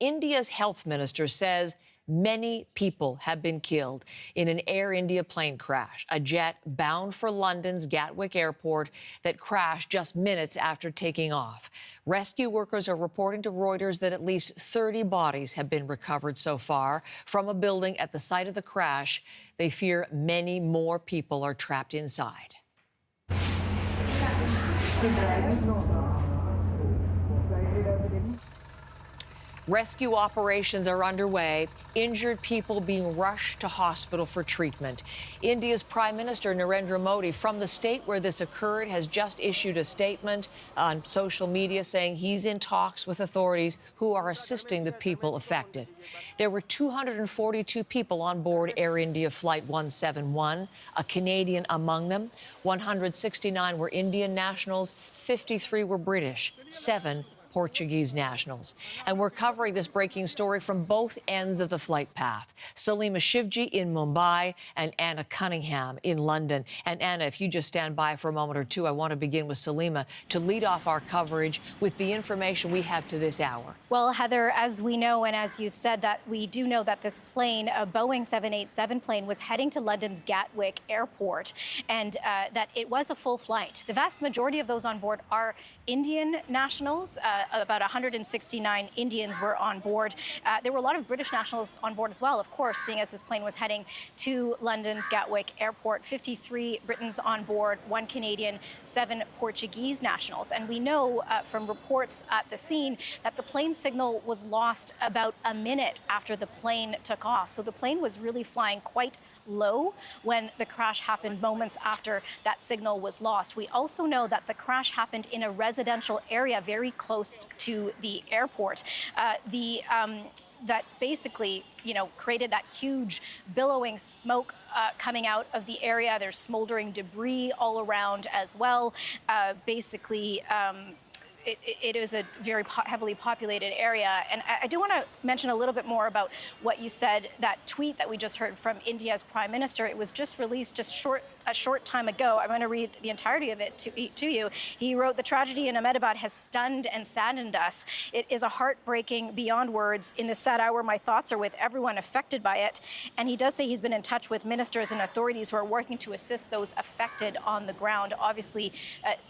India's health minister says many people have been killed in an Air India plane crash, a jet bound for London's Gatwick Airport that crashed just minutes after taking off. Rescue workers are reporting to Reuters that at least 30 bodies have been recovered so far from a building at the site of the crash. They fear many more people are trapped inside. Rescue operations are underway, injured people being rushed to hospital for treatment. India's Prime Minister Narendra Modi, from the state where this occurred, has just issued a statement on social media saying he's in talks with authorities who are assisting the people affected. There were 242 people on board Air India Flight 171, a Canadian among them. 169 were Indian nationals, 53 were British, 7 Portuguese nationals. And we're covering this breaking story from both ends of the flight path. Salima Shivji in Mumbai and Anna Cunningham in London. And Anna, if you just stand by for a moment or two, I want to begin with Salima to lead off our coverage with the information we have to this hour. Well, Heather, as we know, and as you've said, that we do know that this plane, a Boeing 787 plane, was heading to London's Gatwick Airport, and that it was a full flight. The vast majority of those on board are Indian nationals. About 169 Indians were on board. There were a lot of British nationals on board as well, of course, seeing as this plane was heading to London's Gatwick Airport. 53 Britons on board, 1 Canadian, 7 Portuguese nationals. And we know from reports at the scene that the plane signal was lost about a minute after the plane took off. So the plane was really flying quite low when the crash happened, moments after that signal was lost. We also know that the crash happened in a residential area very close to the airport. That basically, created that huge billowing smoke coming out of the area. There's smoldering debris all around as well. It is a very heavily populated area. And I do want to mention a little bit more about what you said, that tweet that we just heard from India's Prime Minister. It was just released a short time ago. I'm going to read the entirety of it to you. He wrote, "The tragedy in Ahmedabad has stunned and saddened us. It is a heartbreaking beyond words. In this sad hour, my thoughts are with everyone affected by it." And he does say he's been in touch with ministers and authorities who are working to assist those affected on the ground. Obviously,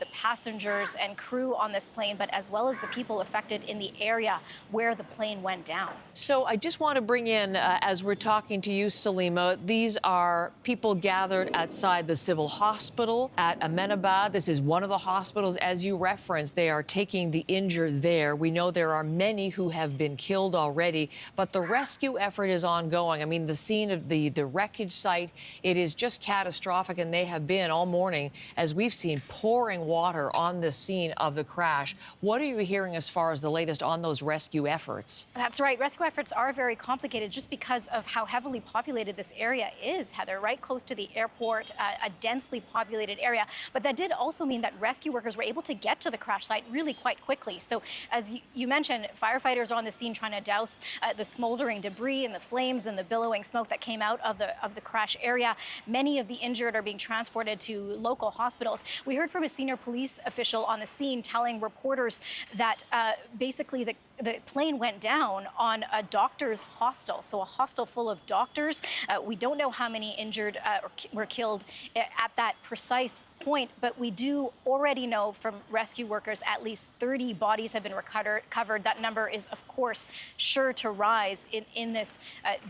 the passengers and crew on this plane, but as well as the people affected in the area where the plane went down. So I just want to bring in, as we're talking to you, Salima, these are people gathered outside the civil hospital at Ahmedabad. This is one of the hospitals, as you referenced. They are taking the injured there. We know there are many who have been killed already, but the rescue effort is ongoing. I mean, the scene of the wreckage site, it is just catastrophic, and they have been all morning, as we've seen, pouring water on the scene of the crash. What are you hearing as far as the latest on those rescue efforts? That's right. Rescue efforts are very complicated just because of how heavily populated this area is, Heather, right close to the airport, a densely populated area. But that did also mean that rescue workers were able to get to the crash site really quite quickly. So as you mentioned, firefighters are on the scene trying to douse the smoldering debris and the flames and the billowing smoke that came out of the crash area. Many of the injured are being transported to local hospitals. We heard from a senior police official on the scene telling reporters that basically the plane went down on a doctor's hostel, so a hostel full of doctors. We don't know how many injured were killed at that precise point, but we do already know from rescue workers at least 30 bodies have been recovered. That number is, of course, sure to rise in this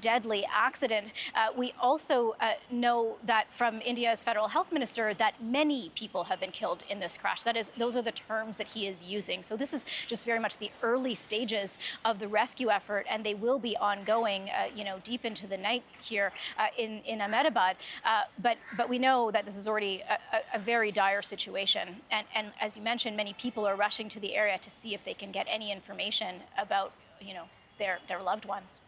deadly accident. We also know that from India's federal health minister that many people have been killed in this crash. Those are the terms that he is using. So this is just very much the early stages of the rescue effort, and they will be ongoing, deep into the night here in Ahmedabad. But we know that this is already a very dire situation, and as you mentioned, many people are rushing to the area to see if they can get any information about, their loved ones.